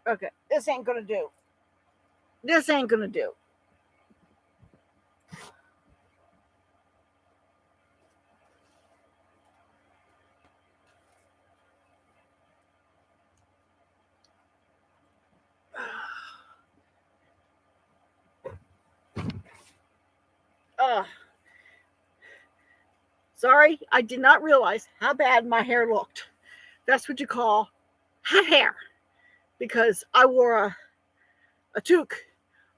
Okay, this ain't gonna do. This ain't gonna do. Uh, Sorry, I did not realize how bad my hair looked. That's what you call hot hair. Because I wore a toque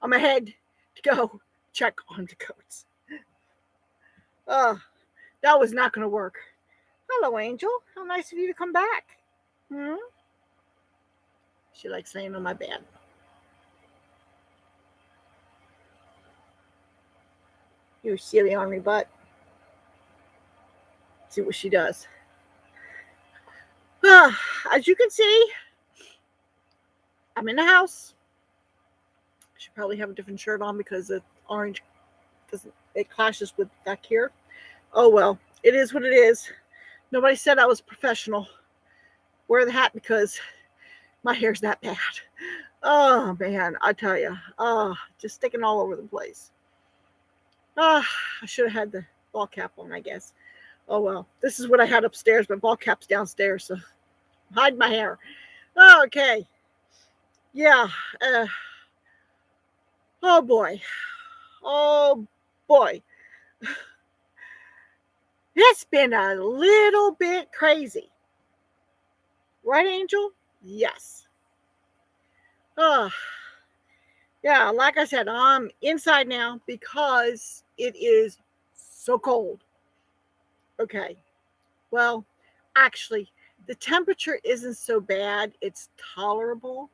on my head to go check on the goats. Uh, that was not going to work. Hello, Angel. How nice of you to come back. Hmm? She likes laying on my bed. You silly ornery butt. See what she does. As you can see, I'm in the house. I should probably have a different shirt on because the orange doesn't, it clashes with back here. Oh well, it is what it is. Nobody said I was professional. Wear the hat because my hair's that bad. Oh man, I tell you, just sticking all over the place. I should have had the ball cap on, I guess. Oh well, this is what I had upstairs, but ball cap's downstairs, so hide my hair. Okay, yeah. Uh, oh boy, oh boy, it's been a little bit crazy, right, Angel? Yes. Uh, yeah, like I said, I'm inside now because it is so cold. Okay. Well, actually, the temperature isn't so bad. It's tolerable,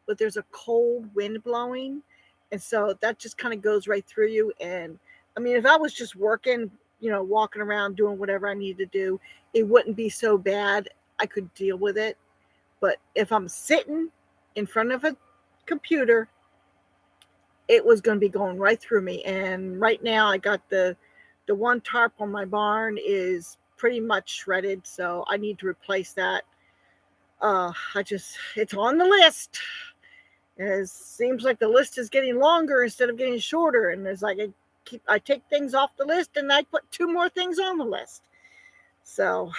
but there's a cold wind blowing. And so that just kind of goes right through you. And I mean, if I was just working, walking around doing whatever I need to do, it wouldn't be so bad. I could deal with it. But if I'm sitting in front of a computer, it was going to be going right through me. And right now, I got the one tarp on my barn is pretty much shredded, so I need to replace that. It's on the list. It seems like the list is getting longer instead of getting shorter, and it's like I take things off the list and I put two more things on the list. So,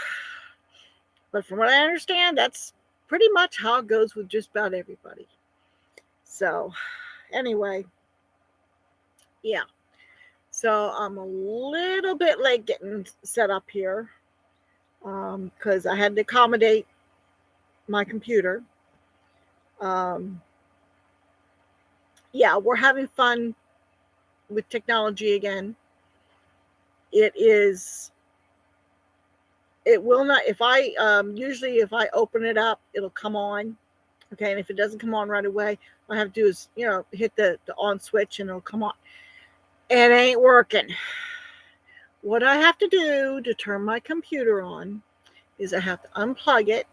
but from what I understand, that's pretty much how it goes with just about everybody. So, anyway, yeah. So I'm a little bit late getting set up here because I had to accommodate my computer. Um, yeah, we're having fun with technology again. It is. It will not. If I usually if I open it up, it'll come on. Okay, and if it doesn't come on right away, all I have to do is hit the on switch and it'll come on. It ain't working. What I have to do to turn my computer on is I have to unplug it,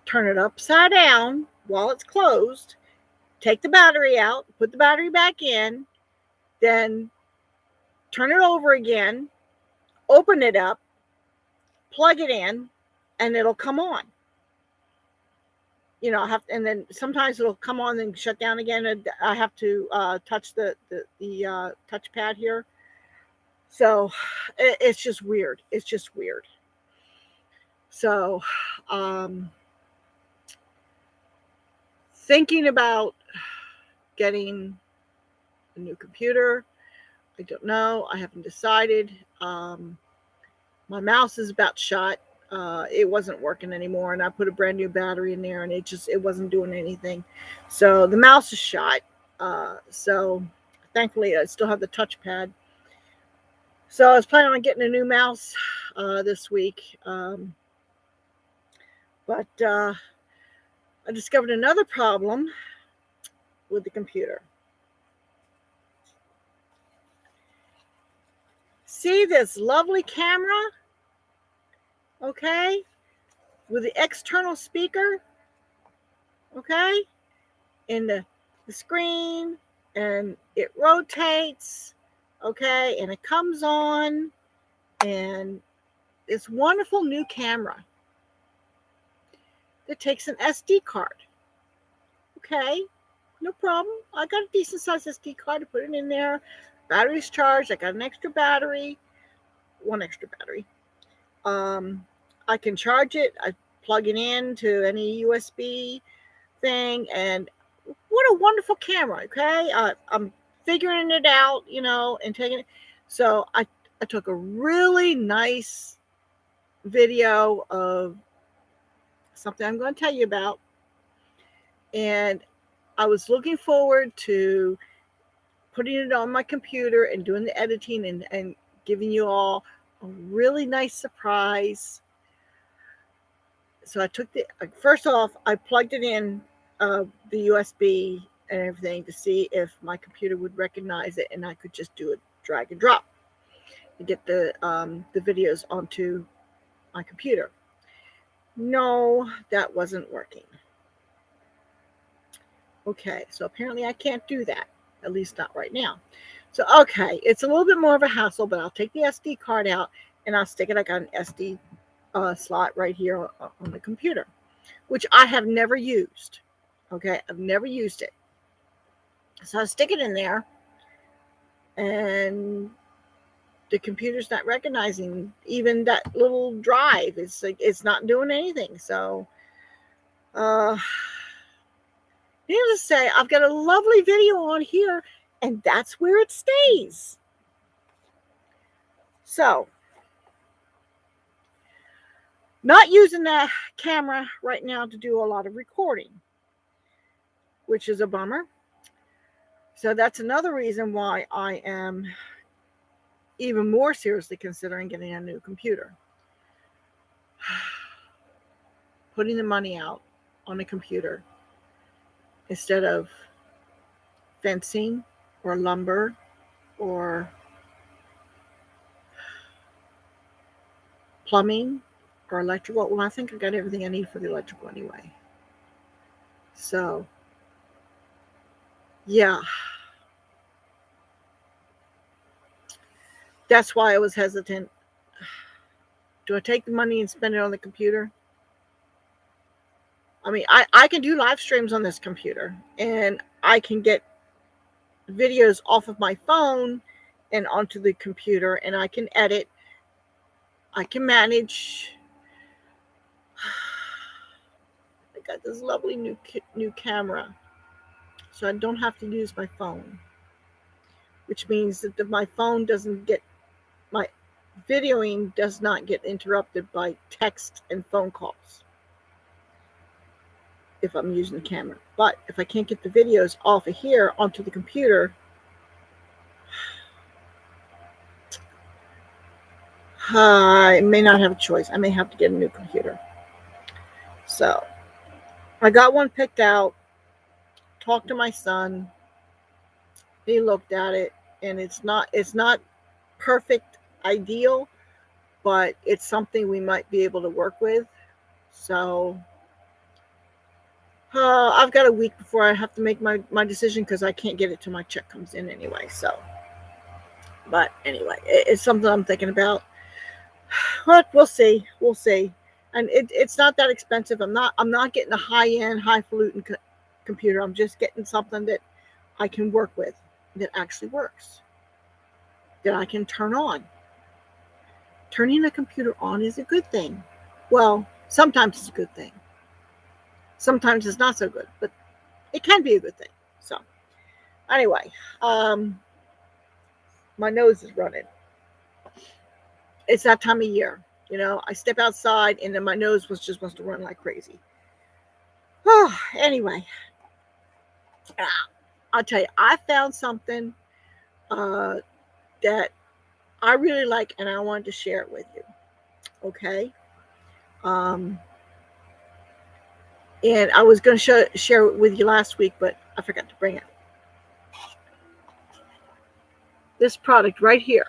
turn it upside down while it's closed, take the battery out, put the battery back in, then turn it over again, open it up, plug it in, and it'll come on. I have, and then sometimes it'll come on and shut down again, and I have to touch the touchpad here. So it's just weird. It's just weird. So, um, thinking about getting a new computer. I don't know. I haven't decided. My mouse is about shot. It wasn't working anymore, and I put a brand new battery in there, and it wasn't doing anything. So the mouse is shot. So thankfully, I still have the touchpad. So I was planning on getting a new mouse this week, but I discovered another problem with the computer. See this lovely camera, okay, with the external speaker, okay, in the screen, and it rotates, okay, and it comes on, and this wonderful new camera that takes an SD card, Okay, no problem. I got a decent sized SD card to put it in there. Battery's charged. I got an extra battery, one extra battery. I can charge it. I plug it in to any USB thing, and what a wonderful camera. Okay, I'm figuring it out, and taking it. So I took a really nice video of something I'm going to tell you about, and I was looking forward to putting it on my computer and doing the editing and giving you all a really nice surprise. So I took first off, I plugged it in, the USB and everything, to see if my computer would recognize it, and I could just do a drag and drop to get the videos onto my computer. No, that wasn't working. Okay, so apparently I can't do that, at least not right now. So, okay, it's a little bit more of a hassle, but I'll take the SD card out and I'll stick it. I got an SD slot right here on the computer, which I have never used. Okay, I've never used it. So I stick it in there, and the computer's not recognizing even that little drive. It's like it's not doing anything. So, needless to say, I've got a lovely video on here, and that's where it stays. So, not using that camera right now to do a lot of recording, which is a bummer. So that's another reason why I am even more seriously considering getting a new computer. Putting the money out on a computer instead of fencing or lumber or plumbing or electrical. Well, I think I got everything I need for the electrical anyway. So, yeah. That's why I was hesitant. Do I take the money and spend it on the computer? I mean, I can do live streams on this computer, and I can get videos off of my phone and onto the computer, and I can edit. I can manage. I got this lovely new camera, so I don't have to use my phone, which means that my phone doesn't get, my videoing does not get interrupted by text and phone calls if I'm using the camera. But if I can't get the videos off of here onto the computer, I may not have a choice. I may have to get a new computer. So I got one picked out, talked to my son. He looked at it, and it's not perfect, ideal, but it's something we might be able to work with. So I've got a week before I have to make my decision, because I can't get it till my check comes in anyway. So, but anyway, it's something I'm thinking about. But we'll see. We'll see. And it's not that expensive. I'm not getting a high-end, highfalutin computer. I'm just getting something that I can work with, that actually works, that I can turn on. Turning a computer on is a good thing. Well, sometimes it's a good thing. Sometimes it's not so good, but it can be a good thing. So, anyway, my nose is running. It's that time of year. I step outside, and then my nose just wants to run like crazy. Oh, anyway, I'll tell you, I found something that I really like, and I wanted to share it with you. Okay. And I was going to share it with you last week, but I forgot to bring it. This product right here.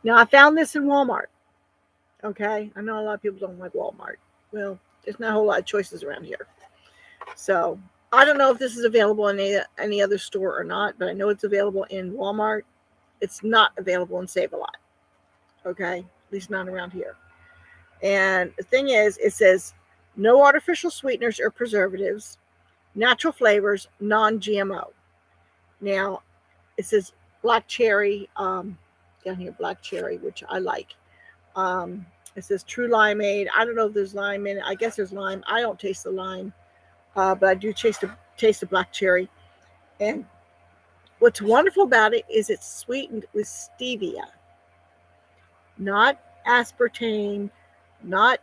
Now, I found this in Walmart. Okay. I know a lot of people don't like Walmart. Well, there's not a whole lot of choices around here. So, I don't know if this is available in any other store or not, but I know it's available in Walmart. It's not available in Save-A-Lot. Okay. At least not around here. And the thing is, it says no artificial sweeteners or preservatives, natural flavors, non-GMO. Now, it says black cherry, down here, black cherry, which I like. Um, it says true limeade. I don't know if there's lime in it. I guess there's lime. I don't taste the lime, but I do taste the black cherry. And what's wonderful about it is it's sweetened with stevia, not aspartame, not,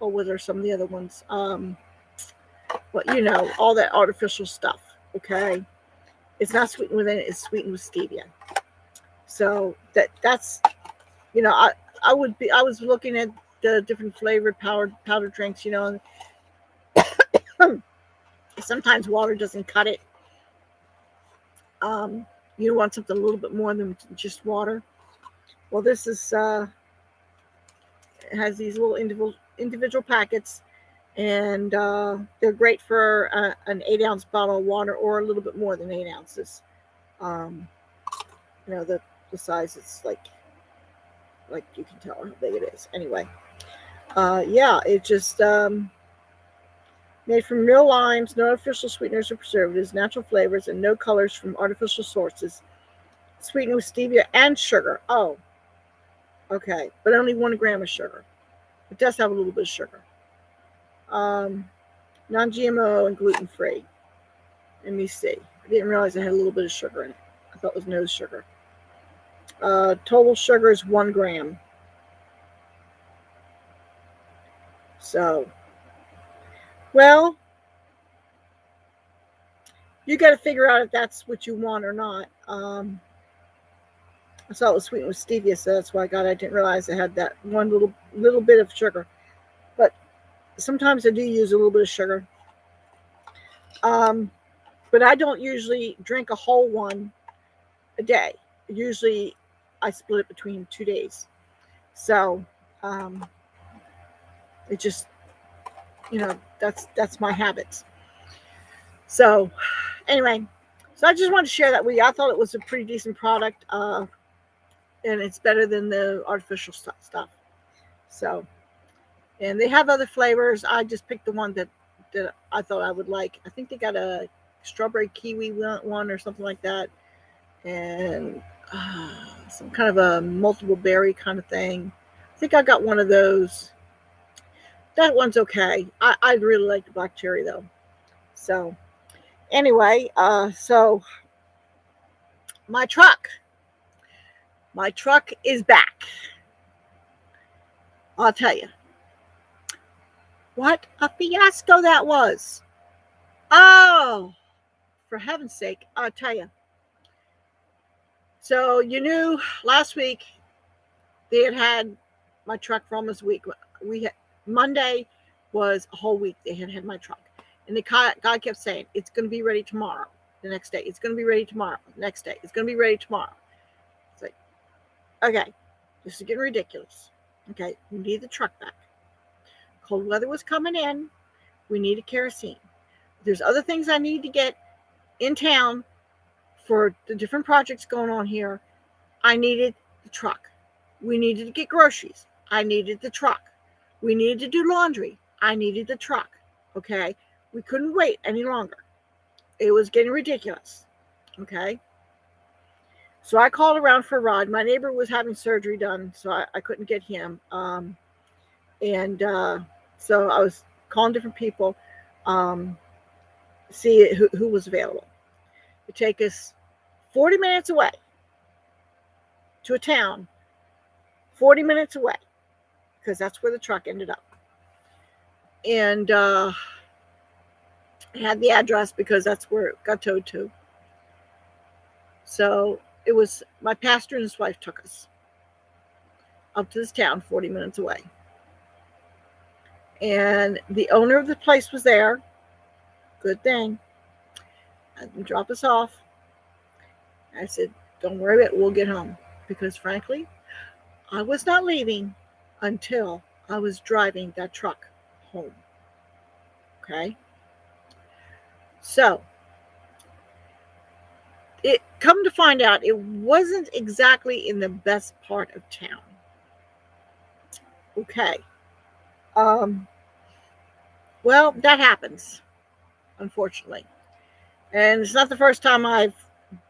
oh, what are some of the other ones? Well, all that artificial stuff. Okay, it's not sweetened with it; it's sweetened with stevia. So that's I was looking at the different flavored powder drinks. Sometimes water doesn't cut it. Um, you want something a little bit more than just water. Well, this is it has these little individual packets, and they're great for an 8-ounce bottle of water or a little bit more than 8 ounces. Um, the size, it's like you can tell how big it is. Anyway, yeah, it just made from real limes, no artificial sweeteners or preservatives, natural flavors, and no colors from artificial sources. Sweetened with stevia and sugar. Oh, okay, but only 1 gram of sugar. It does have a little bit of sugar. Um, Non-GMO and gluten-free. Let me see. I didn't realize it had a little bit of sugar in it. I thought it was no sugar. Total sugar is 1 gram. So, well, you got to figure out if that's what you want or not. I saw it was sweetened with stevia, so that's why I got it. I didn't realize it had that one little bit of sugar. But sometimes I do use a little bit of sugar. But I don't usually drink a whole one a day. Usually I split it between 2 days. So um, it just, that's my habits. So anyway, so I just wanted to share that with you. I thought it was a pretty decent product, and it's better than the artificial stuff. So, and they have other flavors. I just picked the one that I thought I would like. I think they got a strawberry kiwi one or something like that, and some kind of a multiple berry kind of thing. I think I got one of those. That one's okay. I really like the black cherry though. So anyway, so my truck is back. I'll tell you what a fiasco that was. Oh, for heaven's sake, I'll tell you. So you knew last week they had my truck for almost a week. Monday was a whole week they had my truck, and the guy kept saying it's going to be ready tomorrow. The next day, it's going to be ready tomorrow. The next day, it's going to be ready tomorrow. It's like, okay, this is getting ridiculous. Okay, we need the truck back. Cold weather was coming in. We needed kerosene. There's other things I need to get in town for the different projects going on here. I needed the truck. We needed to get groceries. I needed the truck. We needed to do laundry. I needed the truck. Okay? We couldn't wait any longer. It was getting ridiculous. Okay? So I called around for a ride. My neighbor was having surgery done, so I couldn't get him. So I was calling different people, see who was available. It would take us 40 minutes away to a town, 40 minutes away, because that's where the truck ended up. And I had the address because that's where it got towed to. So it was my pastor and his wife took us up to this town 40 minutes away. And the owner of the place was there. Good thing. Had them drop us off. I said, don't worry about it, we'll get home. Because frankly, I was not leaving until I was driving that truck home. Okay? So, it come to find out, it wasn't exactly in the best part of town. Okay. Well, that happens. unfortunately. And it's not the first time I've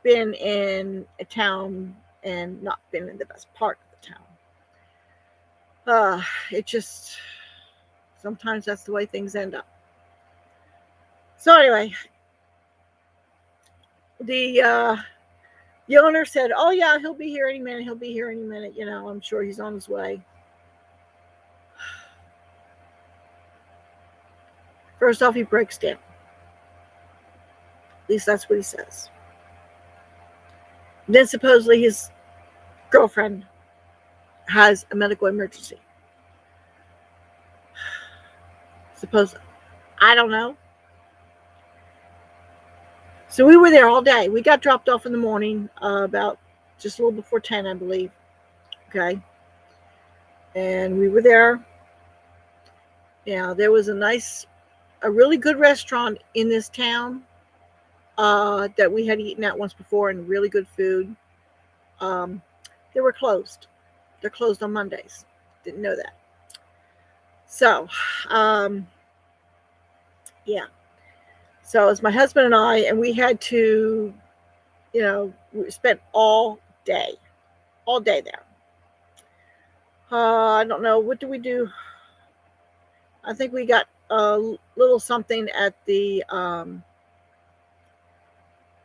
been in a town and not been in the best part of the town. It just, sometimes that's the way things end up. So anyway, the uh, the owner said, "Oh yeah, he'll be here any minute. He'll be here any minute. You know, I'm sure he's on his way." First off, he breaks down. At least that's what he says. Then supposedly his girlfriend has a medical emergency. Suppose, I don't know. So we were there all day. We got dropped off in the morning, about just a little before 10, I believe. Okay. And we were there. Yeah, there was a really good restaurant in this town that we had eaten at once before, and really good food. Um, they were closed. They're closed on Mondays. Didn't know that. So, um, yeah. So it's my husband and I, and we had to, we spent all day there. I don't know, what do we do? I think we got a little something at the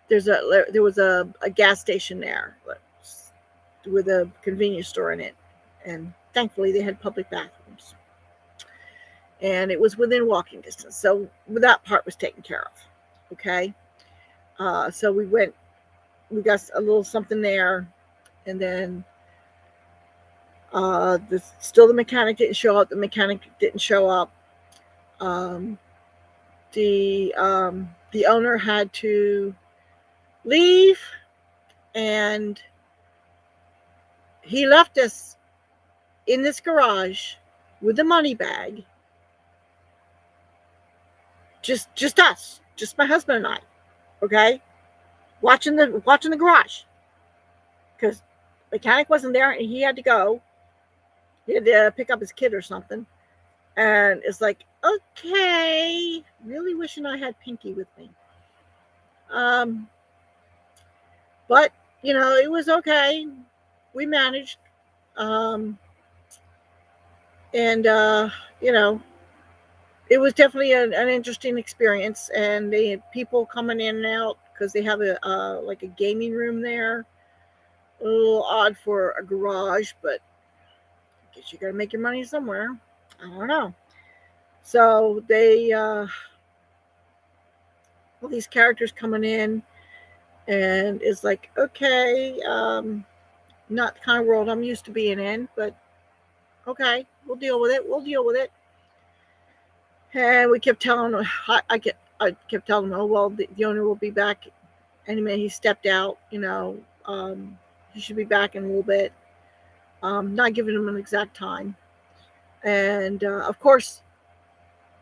there was a gas station there with a convenience store in it, and thankfully they had public bathrooms, and it was within walking distance, so that part was taken care of. Okay. So we got a little something there, and then still the mechanic didn't show up. Um, the owner had to leave, and he left us in this garage with the money bag. Just us, just my husband and I. Okay, watching the garage, because the mechanic wasn't there and he had to go. He had to pick up his kid or something. And it's like, okay, really wishing I had Pinky with me. Um, but it was okay. We managed. Um, and it was definitely an interesting experience. And they had people coming in and out because they have a like a gaming room there. A little odd for a garage, but I guess you got to make your money somewhere. I don't know. So they all these characters coming in, and it's like, okay, not the kind of world I'm used to being in, but okay, we'll deal with it. We'll deal with it. And we kept telling them, I kept telling them, oh well, the owner will be back any minute. He stepped out, he should be back in a little bit. Not giving him an exact time, and of course,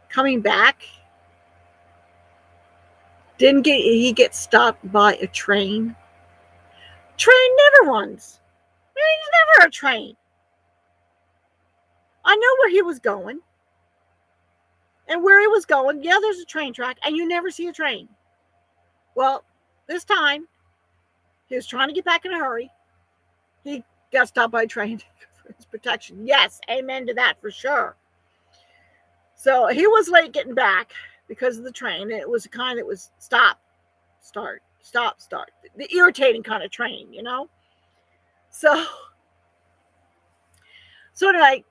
coming back, didn't get he get stopped by a train. Train never runs. There's never a train. I know where he was going. And where he was going, yeah, there's a train track, and you never see a train. Well, this time, he was trying to get back in a hurry. He got stopped by a train for his protection. Yes, amen to that for sure. So he was late getting back because of the train. It was a kind that was stop, start, stop, start. The irritating kind of train, So anyway,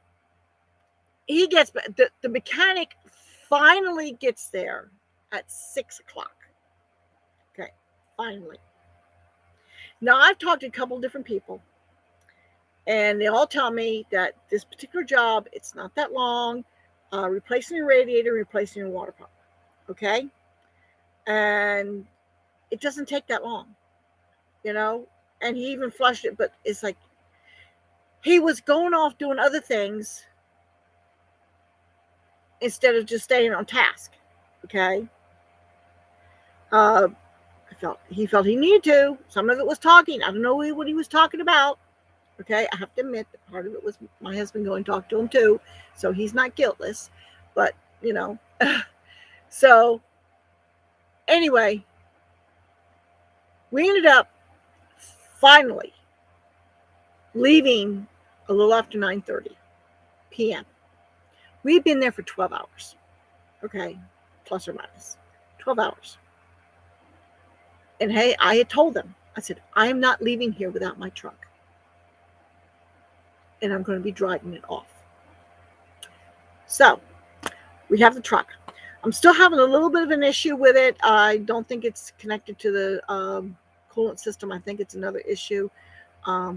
he gets the mechanic finally gets there at 6:00. Okay, finally. Now I've talked to a couple different people, and they all tell me that this particular job, it's not that long. Replacing your radiator, replacing your water pump. Okay, and it doesn't take that long, And he even flushed it, but it's like he was going off doing other things instead of just staying on task. Okay. He felt he needed to. Some of it was talking. I don't know what he was talking about. Okay. I have to admit that part of it was my husband going to talk to him too. So he's not guiltless, but so Anyway, we ended up finally leaving a little after 9:30 p.m. We'd been there for 12 hours. Okay, plus or minus 12 hours. And hey, I had told them, I said, I am not leaving here without my truck. And I'm going to be driving it off. So we have the truck. I'm still having a little bit of an issue with it. I don't think it's connected to the coolant system. I think it's another issue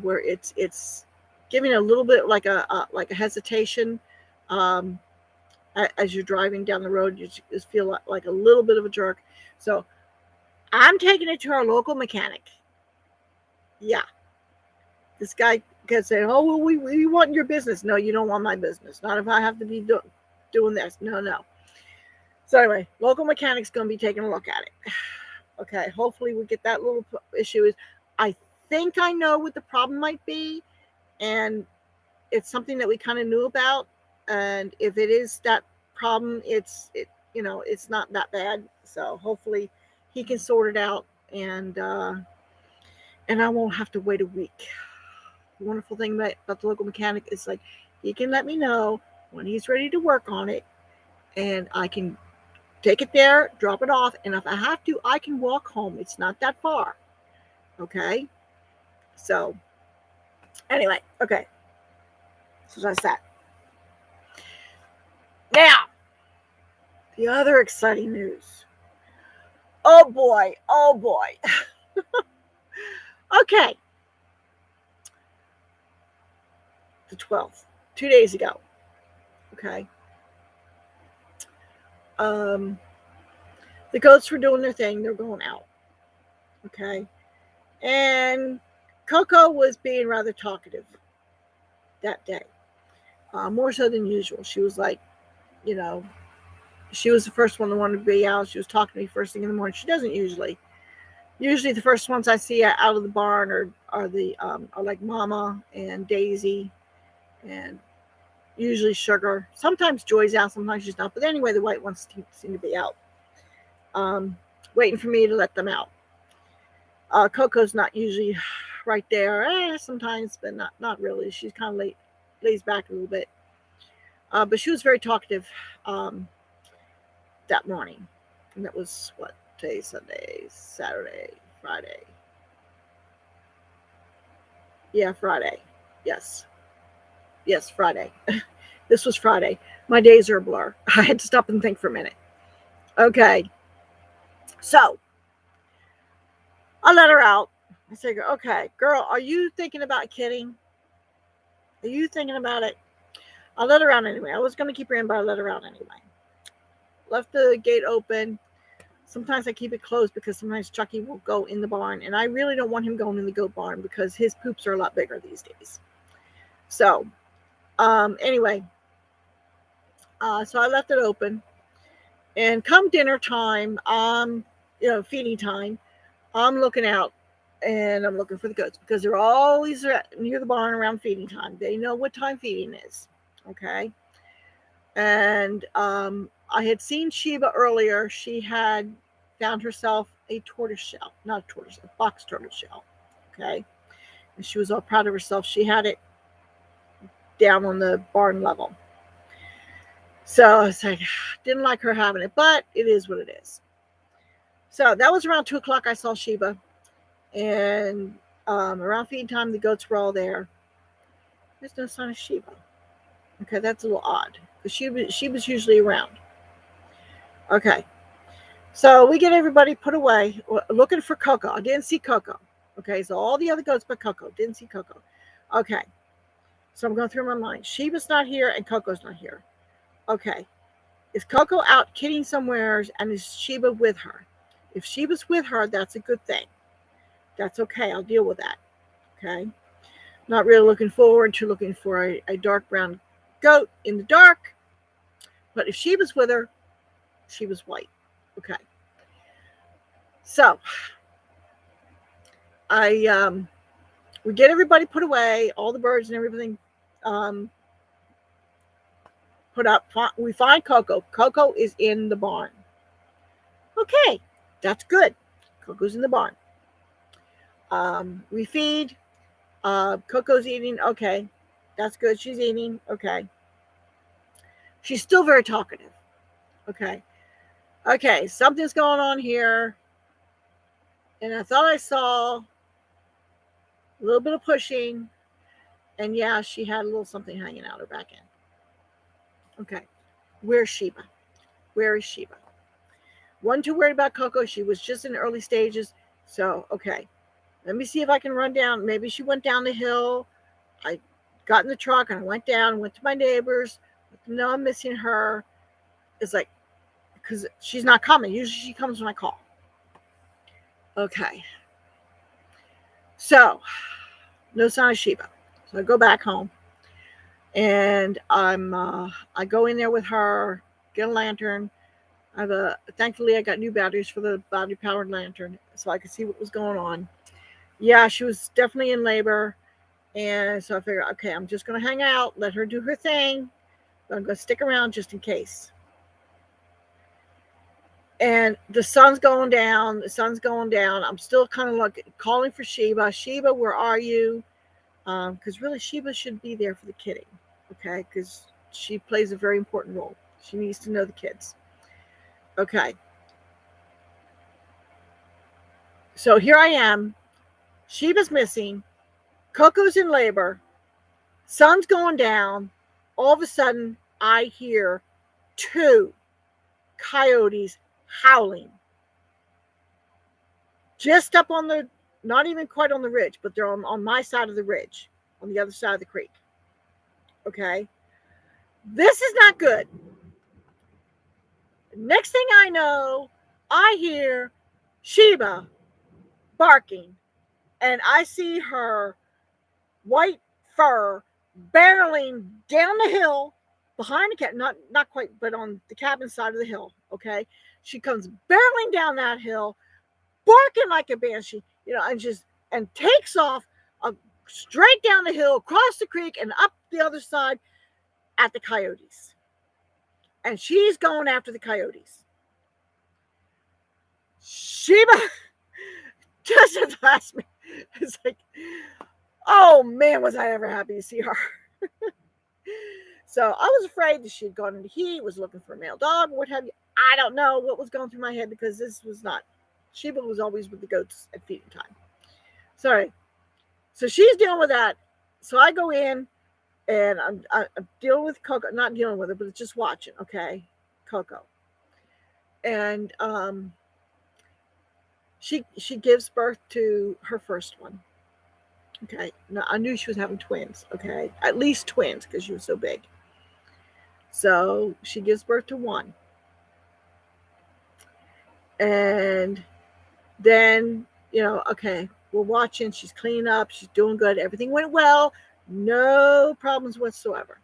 where it's giving a little bit like a hesitation as you're driving down the road. You just feel like a little bit of a jerk. So I'm taking it to our local mechanic. Yeah, this guy can say, "Oh, well, we want your business." No, you don't want my business. Not if I have to be doing this. No. So anyway, local mechanic's going to be taking a look at it. Okay, hopefully we get that little issue. I think I know what the problem might be, and it's something that we kind of knew about. And if it is that problem, it's not that bad. So hopefully he can sort it out, and I won't have to wait a week. The wonderful thing about the local mechanic is like he can let me know when he's ready to work on it, and I can take it there, drop it off, and if I have to, I can walk home. It's not that far. Okay? So, anyway, okay. So that's that. Now, the other exciting news. Oh boy. Okay. The 12th, 2 days ago. Okay. The goats were doing their thing. They're going out. Okay. And Coco was being rather talkative that day. More so than usual. She was like, she was the first one that wanted to be out. She was talking to me first thing in the morning. She doesn't usually. Usually the first ones I see out of the barn are like Mama and Daisy and usually Sugar. Sometimes Joy's out, sometimes she's not. But anyway, the white ones seem to be out. Waiting for me to let them out. Coco's not usually right there. Sometimes, but not really. She's kind of lays back a little bit. But she was very talkative that morning. And that was what? Today, Sunday, Saturday, Friday. Yeah, Friday. Yes, Friday. This was Friday. My days are a blur. I had to stop and think for a minute. Okay. So, I let her out. I said, okay, girl, are you thinking about kidding? Are you thinking about it? I let her out anyway. I was going to keep her in, but I let her out anyway. Left the gate open. Sometimes I keep it closed because sometimes Chucky will go in the barn. And I really don't want him going in the goat barn because his poops are a lot bigger these days. So, anyway. So I left it open. And come dinner time, feeding time, I'm looking out. And I'm looking for the goats because they're always near the barn around feeding time. They know what time feeding is. Okay. And I had seen Sheba earlier. She had found herself a tortoiseshell, not a tortoise, a box tortoiseshell. Okay. And she was all proud of herself. She had it down on the barn level. So I was like, didn't like her having it, but it is what it is. So that was around 2:00. I saw Sheba. And around feeding time, the goats were all there. There's no sign of Sheba. Okay, that's a little odd because she was usually around. Okay, so we get everybody put away, looking for Coco. I didn't see Coco. Okay, so all the other goats but Coco. Didn't see Coco. Okay, so I'm going through my mind. Sheba's not here and Coco's not here. Okay, is Coco out kidding somewhere and is Sheba with her? If Sheba's with her, that's a good thing. That's okay. I'll deal with that. Okay. Not really looking forward to looking for a dark brown goat in the dark. But if she was with her, she was white. Okay. So we get everybody put away, all the birds and everything put up. We find Coco. Coco is in the barn. Okay. That's good. Coco's in the barn. We feed. Coco's eating. Okay. That's good. She's eating. Okay. She's still very talkative. Okay. Okay. Something's going on here. And I thought I saw a little bit of pushing. And yeah, she had a little something hanging out her back end. Okay. Where's Sheba? Where is Sheba? Wasn't too worried about Coco. She was just in early stages. So, okay. Let me see if I can run down. Maybe she went down the hill. I got in the truck and I went down, went to my neighbors. No, I'm missing her. It's like, because she's not coming. Usually she comes when I call. Okay. So, no sign of Sheba. So I go back home. And I go in there with her, get a lantern. Thankfully I got new batteries for the battery powered lantern so I could see what was going on. Yeah, she was definitely in labor. And so I figured, okay, I'm just going to hang out, let her do her thing. But I'm going to stick around just in case. And the sun's going down. I'm still kind of like calling for Sheba. Sheba, where are you? Because really Sheba should be there for the kidding. Okay, because she plays a very important role. She needs to know the kids. Okay. So here I am. Sheba's missing. Coco's in labor. Sun's going down. All of a sudden, I hear 2 coyotes howling. Just up on the, not even quite on the ridge, but they're on my side of the ridge, on the other side of the creek. Okay. This is not good. Next thing I know, I hear Sheba barking, and I see her white fur barreling down the hill behind the cabin, not quite, but on the cabin side of the hill. Okay, she comes barreling down that hill, barking like a banshee, and takes off straight down the hill, across the creek, and up the other side at the coyotes. And she's going after the coyotes. Sheba just at the last minute, it's like, oh man, was I ever happy to see her. So I was afraid that she had gone into heat, was looking for a male dog, what have you. I don't know what was going through my head, because this was not, Sheba was always with the goats at feeding time. Sorry. So she's dealing with that. So I go in and I'm dealing with Coco, not dealing with her, but just watching. Okay. Coco. And she gives birth to her first one. Okay. Now, I knew she was having twins. Okay. At least twins, because she was so big. So she gives birth to one. And then, okay, we're watching. She's cleaning up. She's doing good. Everything went well. No problems whatsoever.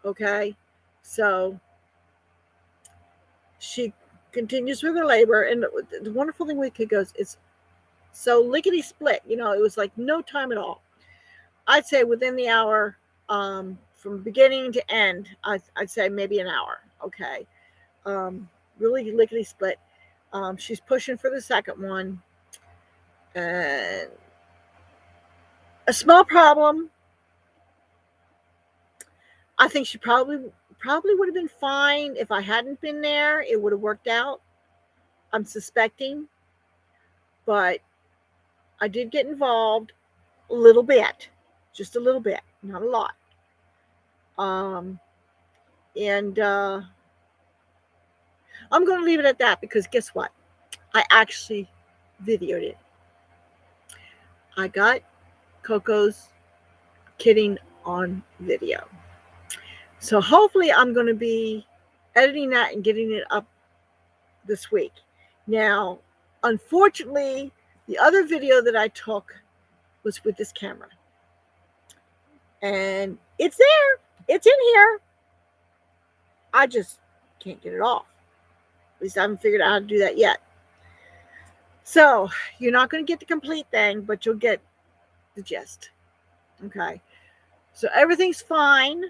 Okay. So she continues with her labor. And the wonderful thing with Kikos is so lickety split. It was like no time at all. I'd say within the hour, from beginning to end, I'd say maybe an hour. Okay. Really lickety split. She's pushing for the second one. And a small problem. I think she probably would have been fine if I hadn't been there. It would have worked out. I'm suspecting. But I did get involved a little bit. Just a little bit. Not a lot. And I'm going to leave it at that, because guess what? I actually videoed it. I got Coco's kidding on video. So hopefully I'm going to be editing that and getting it up this week. Now, unfortunately, the other video that I took was with this camera. And it's there. It's in here. I just can't get it off. At least I haven't figured out how to do that yet. So you're not going to get the complete thing, but you'll get the gist. Okay. So everything's fine.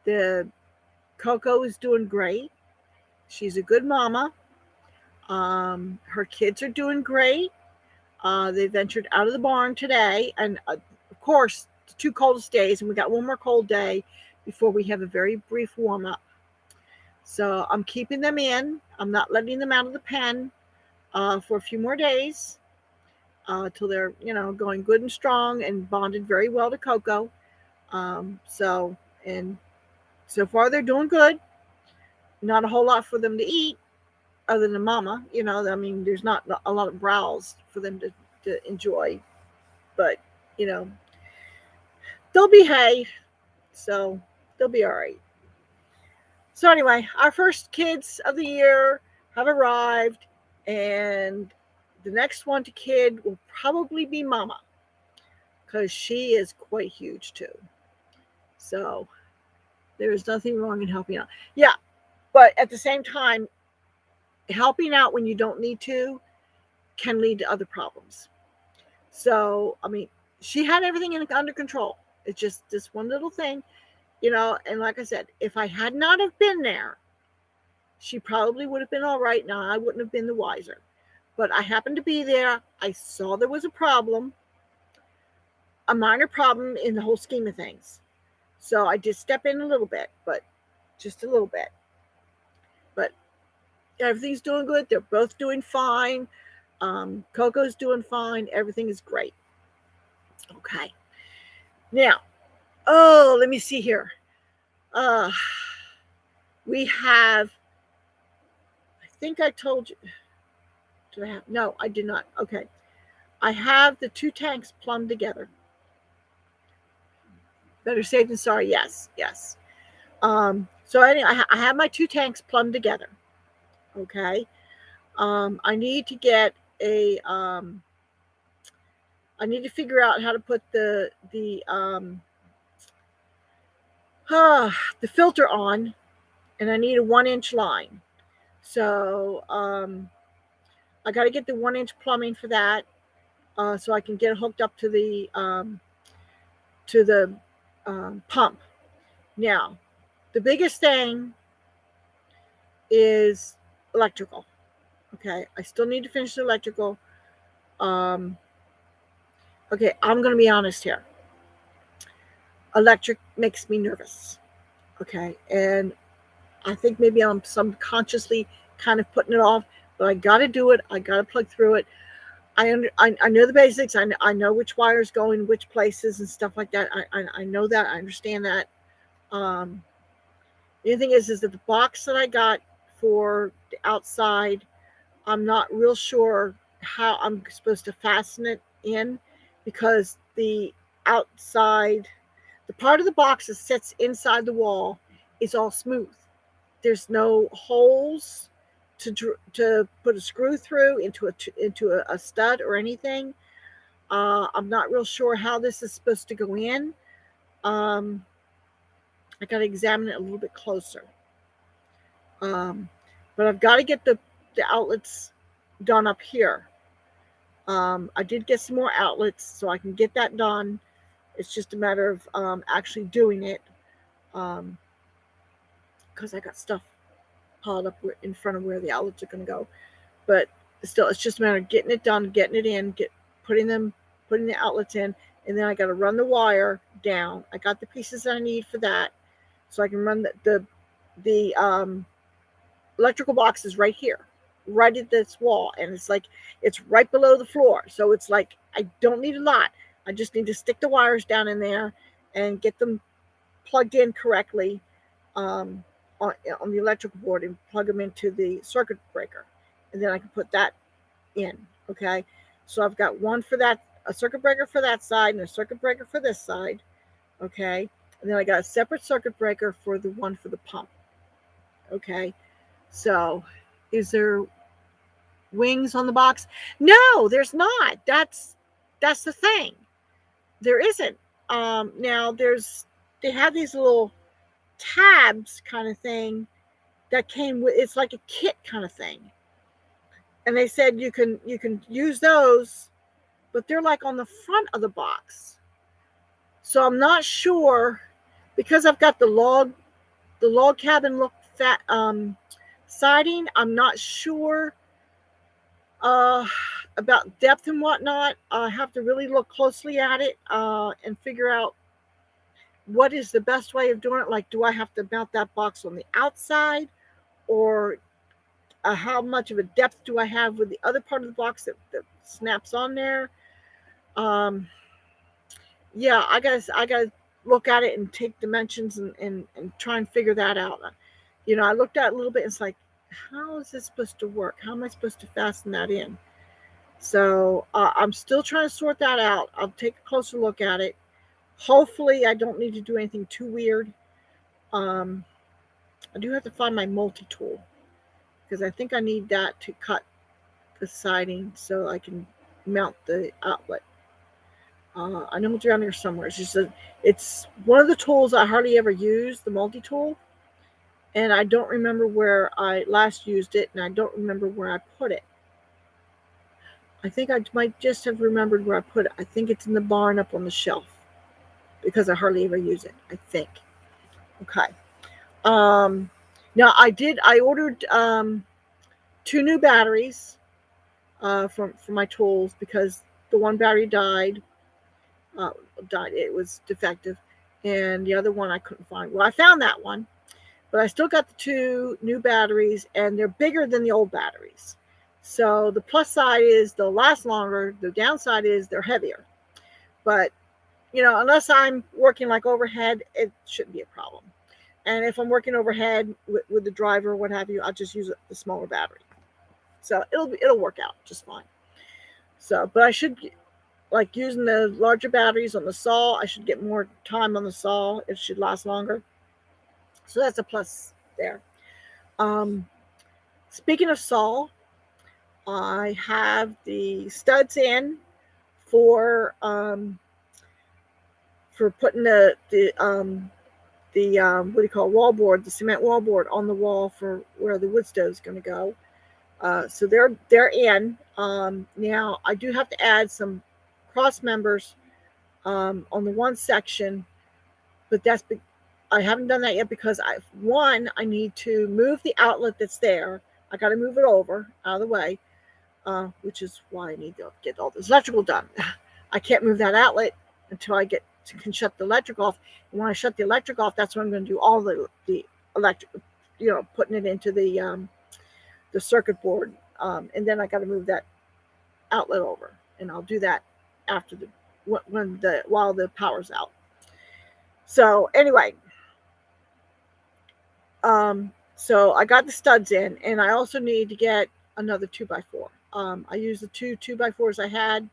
The Coco is doing great. She's a good mama. Her kids are doing great. They ventured out of the barn today, and of course, the 2 coldest days, and we got one more cold day before we have a very brief warm up. So I'm keeping them in. I'm not letting them out of the pen for a few more days till they're, going good and strong and bonded very well to Coco. So, and so far they're doing good. Not a whole lot for them to eat other than mama. I mean, there's not a lot of browse for them to enjoy, but, you know, they'll behave. So they'll be all right. So anyway, our first kids of the year have arrived, and the next one to kid will probably be Mama, because she is quite huge too. So there is nothing wrong in helping out. Yeah, but at the same time, helping out when you don't need to can lead to other problems. So I mean, she had everything under control. It's just this one little thing, And like I said, if I had not have been there, she probably would have been all right. Now I wouldn't have been the wiser. But I happened to be there. I saw there was a problem, a minor problem in the whole scheme of things. So I did step in a little bit, but just a little bit. But everything's doing good. They're both doing fine. Coco's doing fine. Everything is great. Okay. Now, let me see here. We have, I think I told you. Did I have? No, I did not. Okay. I have the 2 tanks plumbed together. Better safe than sorry. Yes, yes. So anyway, I have my 2 tanks plumbed together. Okay. I need to get I need to figure out how to put the filter on, and I need a 1-inch line. So I got to get the 1-inch plumbing for that, so I can get it hooked up to the pump. Now, the biggest thing is electrical. Okay, I still need to finish the electrical. Okay, I'm going to be honest here. Electric makes me nervous. Okay, and I think maybe I'm subconsciously kind of putting it off, but I got to do it. I got to plug through it. I know the basics. I know which wires go in which places and stuff like that. I know that. I understand that. The thing is that the box that I got for the outside, I'm not real sure how I'm supposed to fasten it in, because the outside, the part of the box that sits inside the wall, is all smooth. There's no holes to put a screw through into a stud or anything. I'm not real sure how this is supposed to go in. I got to examine it a little bit closer. But I've got to get the outlets done up here. I did get some more outlets, so I can get that done. It's just a matter of actually doing it, because I got stuff piled up in front of where the outlets are going to go. But still, it's just a matter of getting it done, getting it in, putting the outlets in, and then I got to run the wire down. I got the pieces that I need for that, so I can run the electrical box is right here, right at this wall, and it's right below the floor. So it's like I don't need a lot. I just need to stick the wires down in there and get them plugged in correctly on the electrical board, and plug them into the circuit breaker, and then I can put that in. Okay, so I've got one for that, a circuit breaker for that side, and a circuit breaker for this side. Okay, and then I got a separate circuit breaker for the one for the pump. Okay, so is there wings on the box? No, there's not. That's the thing. There isn't. Now they have these little tabs kind of thing that came with, it's like a kit kind of thing, and they said you can use those, but they're like on the front of the box. So I'm not sure, because I've got the log cabin look siding. I'm not sure Uh, about depth and whatnot, I have to really look closely at it and figure out what is the best way of doing it. Like, do I have to mount that box on the outside, or how much of a depth do I have with the other part of the box that snaps on there? Um, yeah, I gotta look at it and take dimensions and try and figure that out. I looked at it a little bit. And it's like, how is this supposed to work? How am I supposed to fasten that in? So I'm still trying to sort that out. I'll take a closer look at it. Hopefully, I don't need to do anything too weird. Um, I do have to find my multi tool because I think I need that to cut the siding so I can mount the outlet. I know it's around here somewhere. It's one of the tools I hardly ever use, the multi tool, and I don't remember where I last used it, and I don't remember where I put it. I think I might just have remembered where I put it. I think it's in the barn up on the shelf because I hardly ever use it. I think. Okay. Um, Now I ordered two new batteries for my tools because the one battery died. Uh, Died. It was defective, and the other one I couldn't find. Well, I found that one, but I still got the two new batteries, and they're bigger than the old batteries. So the plus side is they'll last longer. The downside is they're heavier. But unless I'm working like overhead, it shouldn't be a problem. And if I'm working overhead with the driver or what have you, I'll just use the smaller battery. So it'll work out just fine. So, but I should like using the larger batteries on the saw. I should get more time on the saw. It should last longer. So that's a plus there. Um, Speaking of saw, I have the studs in for putting the what do you call it, wallboard, the cement wallboard on the wall for where the wood stove is going to go. So they're in. Now I do have to add some cross members on the one section, but I haven't done that yet because I need to move the outlet that's there. I got to move it over out of the way, which is why I need to get all this electrical done. I can't move that outlet until I can shut the electric off. And when I shut the electric off, that's when I'm going to do all the electric, putting it into the circuit board, and then I got to move that outlet over, and I'll do that after while the power's out. So anyway, so I got the studs in, and I also need to get another 2x4. I used the two by 4s I had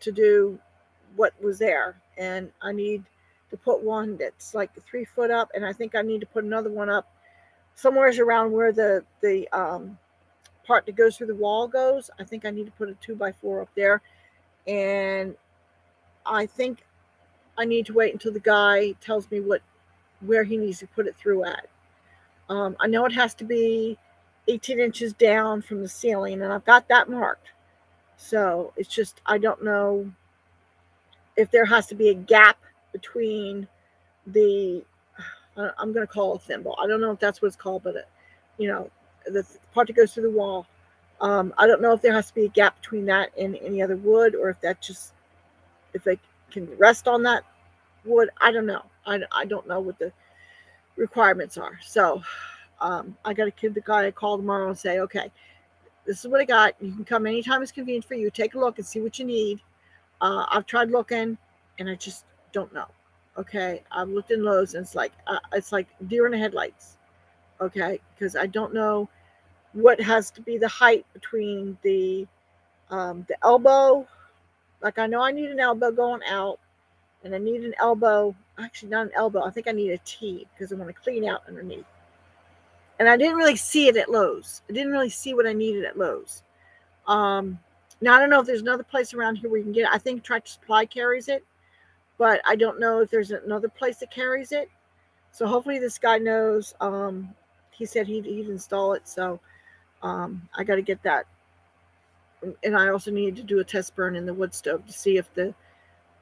to do what was there, and I need to put one that's like 3 foot up, and I think I need to put another one up somewhere around where the part that goes through the wall goes. I think I need to put a 2x4 up there, and I think I need to wait until the guy tells me where he needs to put it through at. I know it has to be 18 inches down from the ceiling, and I've got that marked. So it's just, I don't know if there has to be a gap between I'm going to call it a thimble. I don't know if that's what it's called, but the part that goes through the wall. I don't know if there has to be a gap between that and any other wood, or if they can rest on that wood. I don't know. I don't know what the requirements are. So I got to give the guy a call tomorrow and say, okay, this is what I got. You can come anytime it's convenient for you. Take a look and see what you need. I've tried looking, and I just don't know. Okay, I've looked in Lowe's, and it's like deer in the headlights. Okay, because I don't know what has to be the height between the elbow. Like, I know I need an elbow going out, and I need an elbow. Actually, not an elbow. I think I need a T because I want to clean out underneath. And I didn't really see it at Lowe's. I didn't really see what I needed at Lowe's. Now, I don't know if there's another place around here where you can get it. I think Tractor Supply carries it, but I don't know if there's another place that carries it. So hopefully this guy knows. He said he'd install it, so I got to get that. And I also need to do a test burn in the wood stove to see if the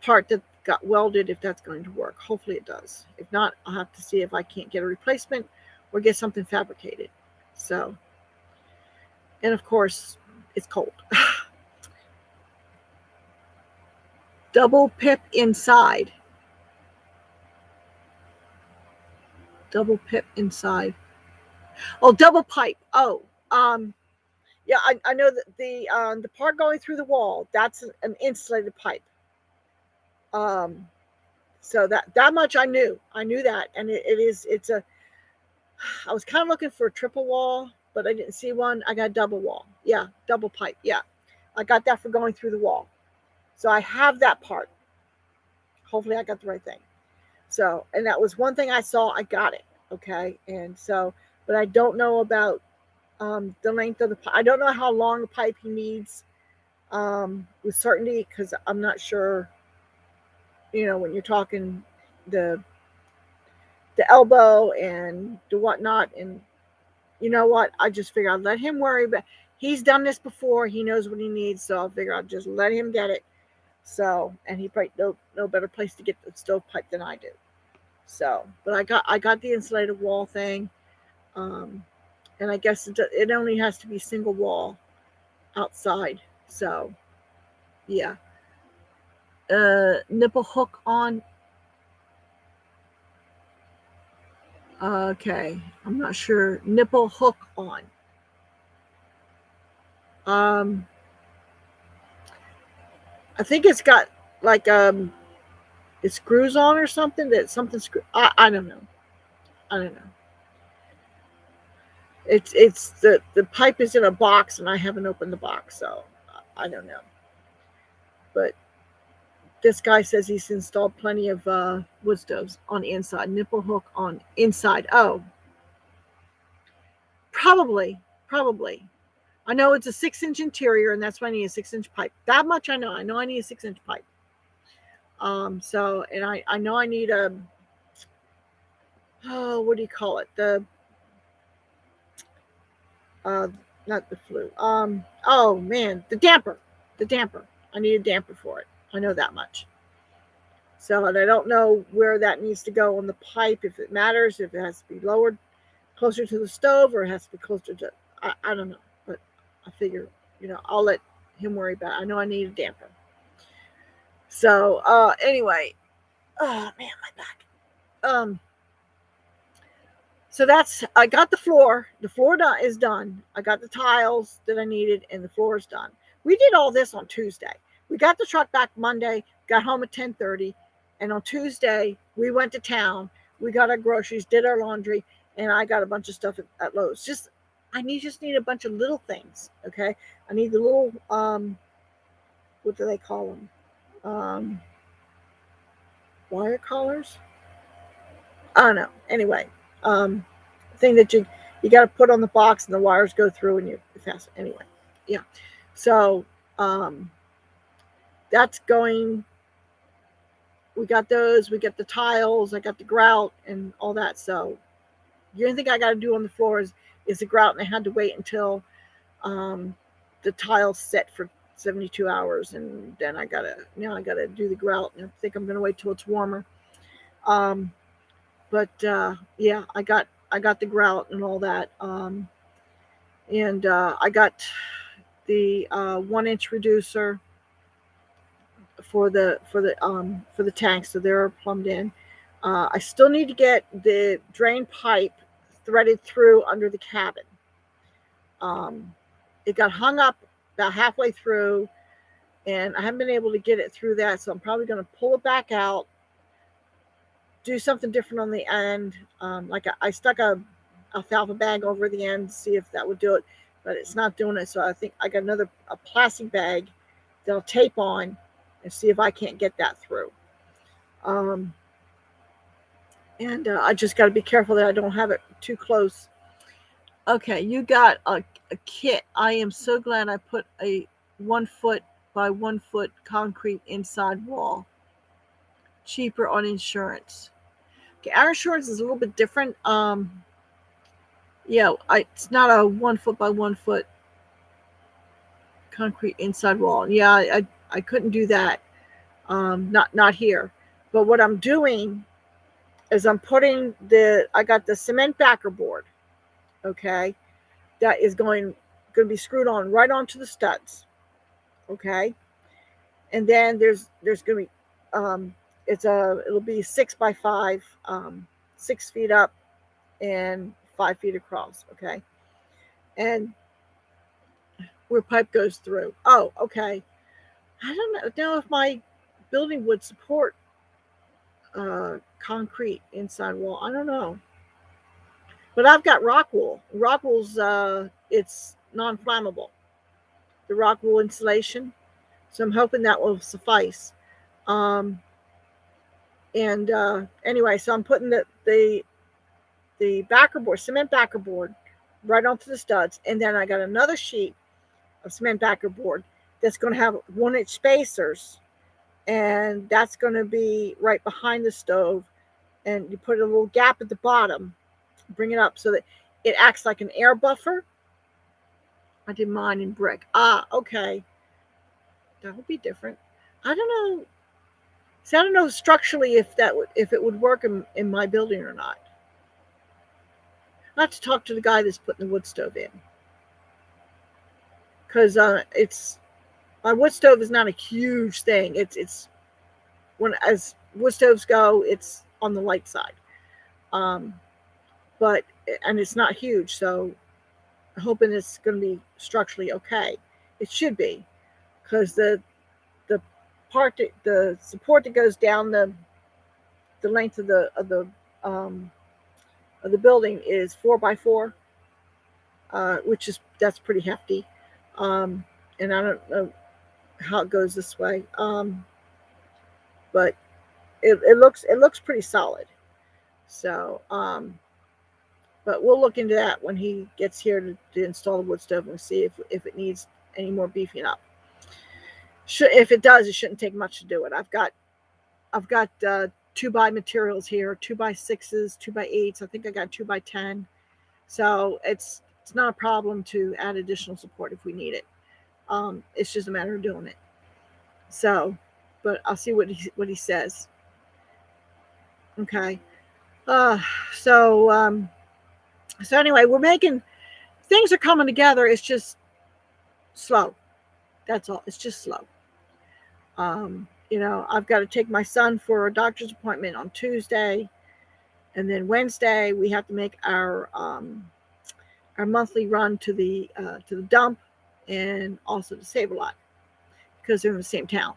part that got welded, if that's going to work. Hopefully it does. If not, I'll have to see if I can't get a replacement or get something fabricated. So And of course, it's cold. Double pip inside. Double pip inside. Oh, double pipe. Oh, um, yeah, I know that the part going through the wall, that's an insulated pipe. Um, so that much I knew. I knew that, and it's a. I was kind of looking for a triple wall, but I didn't see one. I got a double wall. Yeah, double pipe. Yeah, I got that for going through the wall. So I have that part. Hopefully, I got the right thing. So, and that was one thing I saw. I got it. Okay, and so, but I don't know about the length of the pipe. I don't know how long the pipe he needs with certainty because I'm not sure. When you're talking the the elbow and the whatnot, and you know what? I just figure I'd let him worry. But he's done this before. He knows what he needs, so I'll figure I'll just let him get it. So, and he probably no better place to get the stovepipe than I do. So, but I got the insulated wall thing, um, and I guess it only has to be single wall outside. So, yeah. Nipple hook on. Okay, I'm not sure. Nipple hook on. Um, I think it's got like it screws on or something. That something screw. I don't know. I don't know. It's the pipe is in a box and I haven't opened the box, so I don't know. But this guy says he's installed plenty of wood stoves on the inside. Nipple hook on inside. Oh, probably. I know it's a 6-inch interior, and that's why I need a 6-inch pipe. That much I know. I know I need a 6-inch pipe. So, and I know I need a, oh, what do you call it? Uh, Not the flue. Oh man, the damper. The damper. I need a damper for it. I know that much. So, and I don't know where that needs to go on the pipe, if it matters, if it has to be lowered closer to the stove or it has to be closer to, I don't know. But I figure, I'll let him worry about it. I know I need a damper. So, anyway, oh man, my back. Um, so I got the floor. The floor is done. I got the tiles that I needed, and the floor is done. We did all this on Tuesday. We got the truck back Monday. Got home at 10:30, and on Tuesday we went to town. We got our groceries, did our laundry, and I got a bunch of stuff at Lowe's. Just need a bunch of little things. Okay, I need the little what do they call them? Wire collars. I don't know. Anyway, thing that you got to put on the box and the wires go through and you fast. Anyway, yeah. So that's going. We got those. We got the tiles. I got the grout and all that. So the only thing I got to do on the floor is the grout, and I had to wait until the tiles set for 72 hours, and then I gotta do the grout, and I think I'm gonna wait till it's warmer. Um, but yeah, I got the grout and all that, and I got the 1-inch reducer for the tank, so they're plumbed in. I still need to get the drain pipe threaded through under the cabin. Um, it got hung up about halfway through, and I haven't been able to get it through that, so I'm probably going to pull it back out, do something different on the end. Like I stuck a alfalfa bag over the end to see if that would do it, but it's not doing it. So I think I got a plastic bag that I'll tape on and see if I can't get that through. Um, and I just got to be careful that I don't have it too close. Okay, you got a kit. I am so glad I put a 1 foot by 1 foot concrete inside wall. Cheaper on insurance. Okay, our insurance is a little bit different. Yeah, it's not a 1 foot by 1 foot concrete inside wall. Yeah, I couldn't do that. Not here. But what I'm doing is I got the cement backer board. Okay, that is going going to be screwed on right onto the studs. Okay, and then there's going to be it'll be 6 by 5, 6 feet up and 5 feet across. Okay, and where pipe goes through. Oh, okay. I don't know if my building would support concrete inside wall. I don't know, but I've got rock wool. Rock wool's it's non-flammable. The rock wool insulation, so I'm hoping that will suffice. Um, and anyway, so I'm putting the backer board, cement backer board, right onto the studs, and then I got another sheet of cement backer board that's going to have 1-inch spacers, and that's going to be right behind the stove. And you put a little gap at the bottom, bring it up so that it acts like an air buffer. I did mine in brick. Ah, okay. That would be different. I don't know. See, I don't know structurally if it would work in my building or not. I have to talk to the guy that's putting the wood stove in, because it's my wood stove is not a huge thing. It's when as wood stoves go, it's on the light side, um, but and it's not huge, so I'm hoping it's going to be structurally okay. It should be, because the the support that goes down the length um, of the building is 4 by 4, that's pretty hefty. Um, and I don't know how it goes this way, but it looks pretty solid. So, but we'll look into that when he gets here to install the wood stove and see if it needs any more beefing up. If it does, it shouldn't take much to do it. I've got 2 by materials here, 2 by 6s, 2 by 8s. I think I got 2 by 10. So it's not a problem to add additional support if we need it. It's just a matter of doing it. So, but I'll see what he says. Okay. Uh, so so anyway, we're making things are coming together. It's just slow. That's all. It's just slow. I've got to take my son for a doctor's appointment on Tuesday, and then Wednesday we have to make our monthly run to the dump and also to Save-A-Lot, because they're in the same town.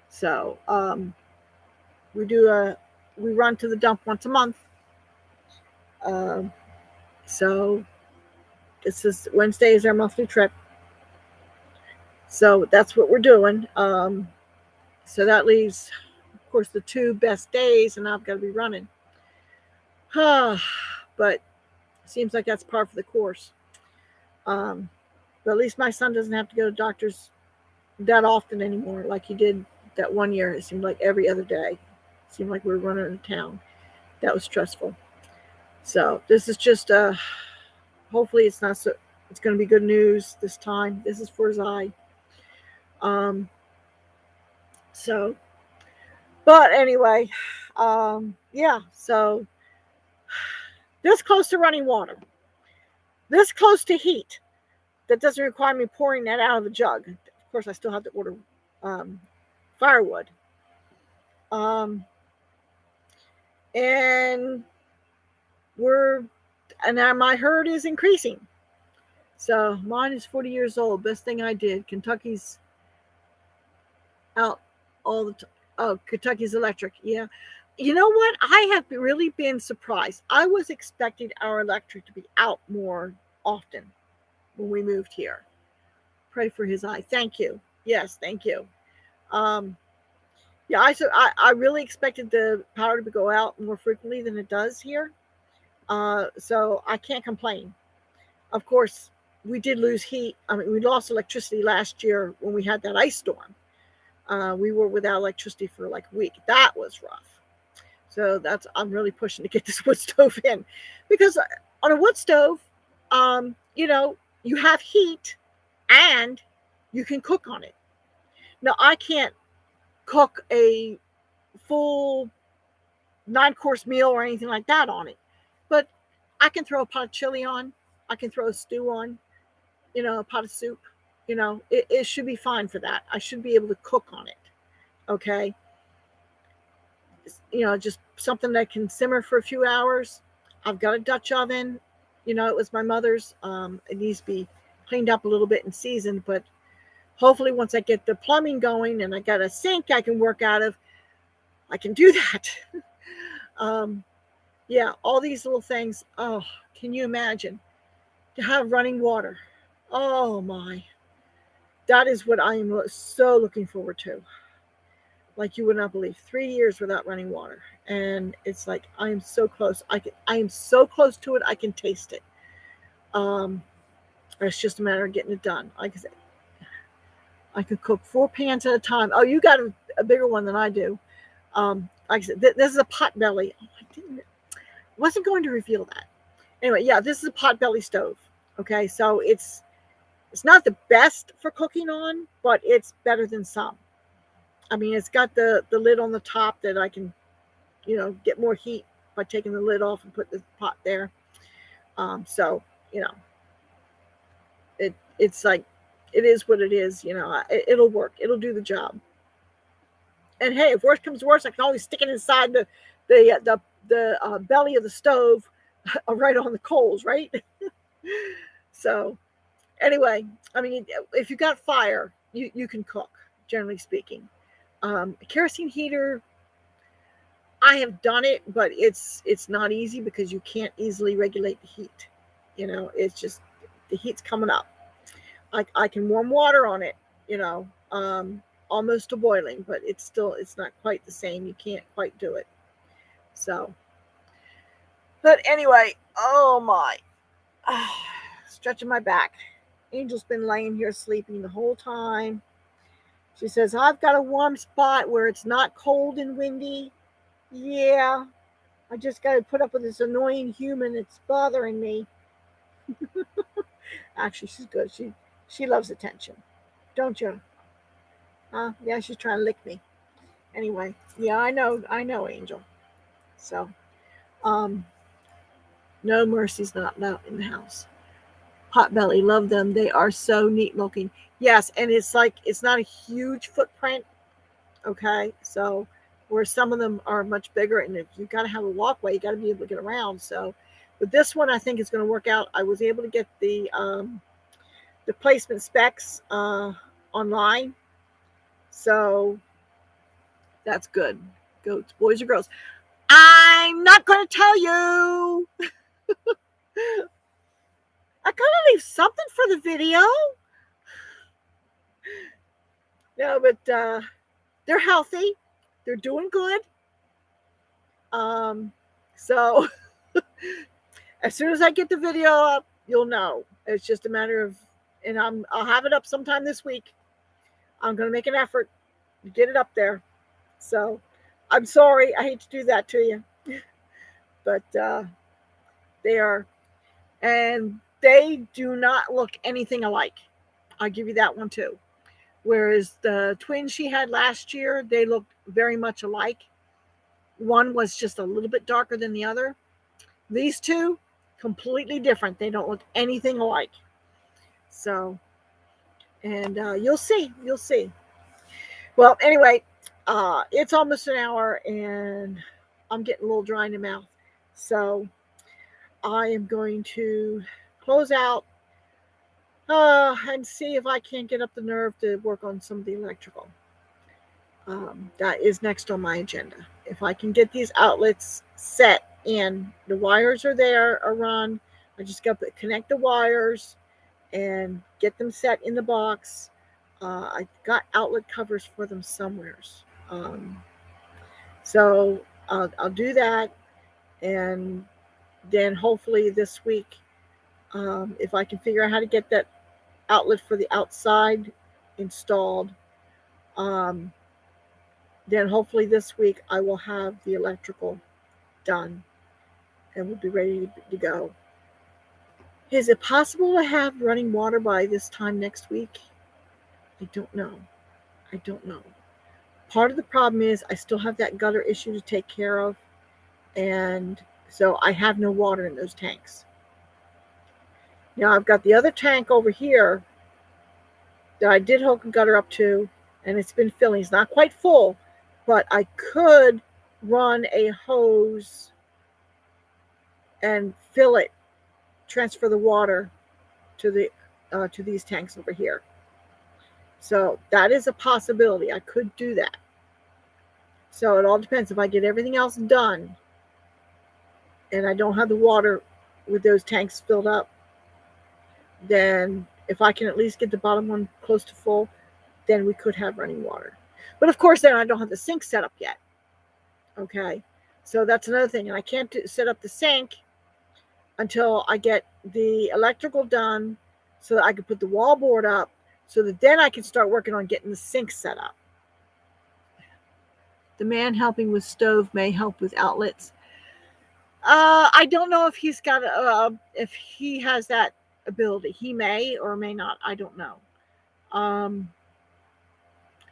So we run to the dump once a month. So this is Wednesday is our monthly trip. So that's what we're doing. So that leaves, of course, the 2 best days, and I've got to be running. But it seems like that's par for the course. But at least my son doesn't have to go to doctors that often anymore, like he did that one year. It seemed like every other day. It seemed like we were running in town. That was stressful. So this is just hopefully it's not so. It's going to be good news this time. This is for his eye. So, but anyway, yeah. So this close to running water, this close to heat. That doesn't require me pouring that out of the jug. Of course, I still have to order firewood. And my herd is increasing. So mine is 40 years old. Best thing I did. Kentucky's out all the time. Oh, Kentucky's electric. Yeah. You know what? I have really been surprised. I was expecting our electric to be out more often when we moved here. Pray for his eye. Thank you. Yes, thank you. Yeah, I really expected the power to go out more frequently than it does here. So I can't complain. Of course, we did lose heat. I mean, we lost electricity last year when we had that ice storm. We were without electricity for like a week. That was rough. So I'm really pushing to get this wood stove in, because on a wood stove, you have heat and you can cook on it. Now, I can't cook a full 9-course meal or anything like that on it, but I can throw a pot of chili on. I can throw a stew on. a pot of soup. It should be fine for that. I should be able to cook on it. Okay. Just something that can simmer for a few hours. I've got a Dutch oven. It was my mother's. It needs to be cleaned up a little bit and seasoned, but hopefully once I get the plumbing going and I got a sink I can work out of, I can do that. Yeah, all these little things. Oh, can you imagine to have running water? Oh my, that is what I am so looking forward to. Like you would not believe, 3 years without running water, and it's like I am so close. I am so close to it. I can taste it. Um, it's just a matter of getting it done. Like I said, I could cook 4 pans at a time. Oh, you got a bigger one than I do. Like I said, this is a pot belly. Oh, wasn't going to reveal that. Anyway, yeah, this is a pot belly stove. Okay, so it's not the best for cooking on, but it's better than some. I mean, it's got the lid on the top that I can, get more heat by taking the lid off and put the pot there. So it's like it is what it is. It'll work. It'll do the job. And hey, if worse comes to worse, I can always stick it inside the belly of the stove, right on the coals, right? So anyway, I mean, if you got fire, you can cook. Generally speaking, kerosene heater. I have done it, but it's not easy because you can't easily regulate the heat. It's just the heat's coming up. I can warm water on it, almost to boiling, but it's not quite the same. You can't quite do it. So, but anyway, oh my, stretching my back. Angel's been laying here sleeping the whole time. She says, I've got a warm spot where it's not cold and windy. Yeah, I just got to put up with this annoying human that's bothering me. Actually, she's good. She loves attention. Don't you? Yeah, she's trying to lick me. Anyway, yeah, I know, Angel. So, um, no Mercy's not in the house. Potbelly, love them. They are so neat looking. Yes, and it's not a huge footprint. Okay, so where some of them are much bigger, and if you got to have a walkway, you got to be able to get around. So, with this one, I think it's going to work out. I was able to get the placement specs online, so that's good. Goats, boys or girls? I'm not going to tell you. I gotta leave something for the video. No, but they're healthy. They're doing good. So as soon as I get the video up, you'll know. It's just a matter of, and I'll have it up sometime this week. I'm gonna make an effort to get it up there. So I'm sorry, I hate to do that to you, but they are, and they do not look anything alike. I'll give you that one too. Whereas the twins she had last year, they looked very much alike. One was just a little bit darker than the other. These two, completely different. They don't look anything alike. So, and you'll see. You'll see. Well, anyway, it's almost an hour, and I'm getting a little dry in the mouth. So, I am going to close out and see if I can't get up the nerve to work on some of the electrical. That is next on my agenda. If I can get these outlets set and the wires are there, are run, I just got to connect the wires and get them set in the box. I got outlet covers for them somewheres. So I'll do that, and then hopefully this week, if I can figure out how to get that outlet for the outside installed, then hopefully this week I will have the electrical done and we'll be ready to go. Is it possible to have running water by this time next week? I don't know. Part of the problem is I still have that gutter issue to take care of, and so I have no water in those tanks. Now I've got the other tank over here that I did hook and gutter up to, and it's been filling. It's not quite full, but I could run a hose and fill it, transfer the water to these tanks over here. So that is a possibility. I could do that. So it all depends if I get everything else done and I don't have the water with those tanks filled up. Then if I can at least get the bottom one close to full, then we could have running water. But of course, then I don't have the sink set up yet. Okay, so that's another thing, and I can't set up the sink until I get the electrical done, so that I can put the wall board up, so that then I can start working on getting the sink set up. The man helping with stove may help with outlets. I don't know if he's got if he has that ability. He may or may not. I don't know.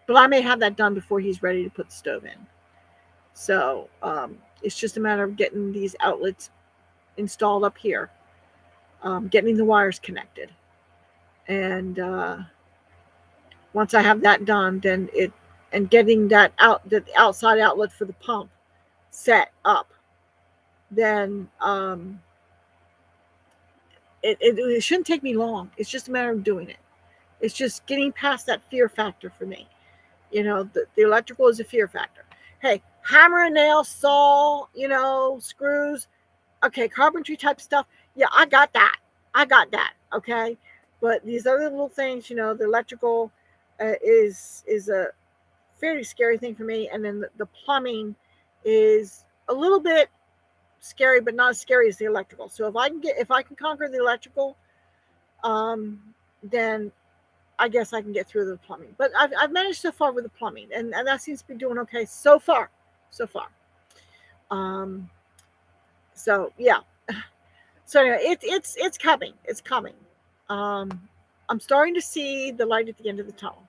But I may have that done before he's ready to put the stove in. So it's just a matter of getting these outlets installed up here, getting the wires connected, and once I have that done, then and getting the outside outlet for the pump set up, then it shouldn't take me long. It's just a matter of doing it. It's just getting past that fear factor for me. The electrical is a fear factor. Hey, hammer and nail, saw, screws, okay, carpentry type stuff. Yeah, I got that. Okay, but these other little things, the electrical is a fairly scary thing for me, and then the plumbing is a little bit scary, but not as scary as the electrical. So if I can conquer the electrical, then I guess I can get through the plumbing. But I've managed so far with the plumbing, and that seems to be doing okay so far. So yeah. So anyway, it's coming. It's coming. I'm starting to see the light at the end of the tunnel.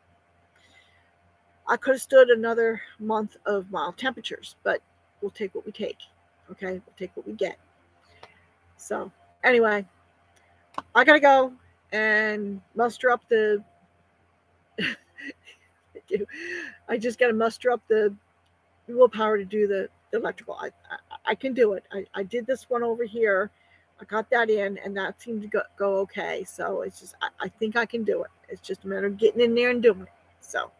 I could have stood another month of mild temperatures, but we'll take what we take. Okay, we'll take what we get. So anyway, I gotta go and muster up the. I just gotta muster up the willpower to do the electrical. I can do it. I did this one over here. I got that in, and that seemed to go okay. So it's just, I think I can do it. It's just a matter of getting in there and doing it. So,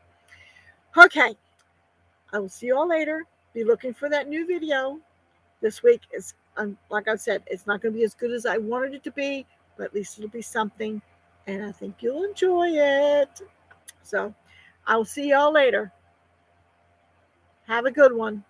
okay. I will see you all later. Be looking for that new video. This week is, like I said, it's not going to be as good as I wanted it to be, but at least it'll be something, and I think you'll enjoy it. So, I will see you all later. Have a good one.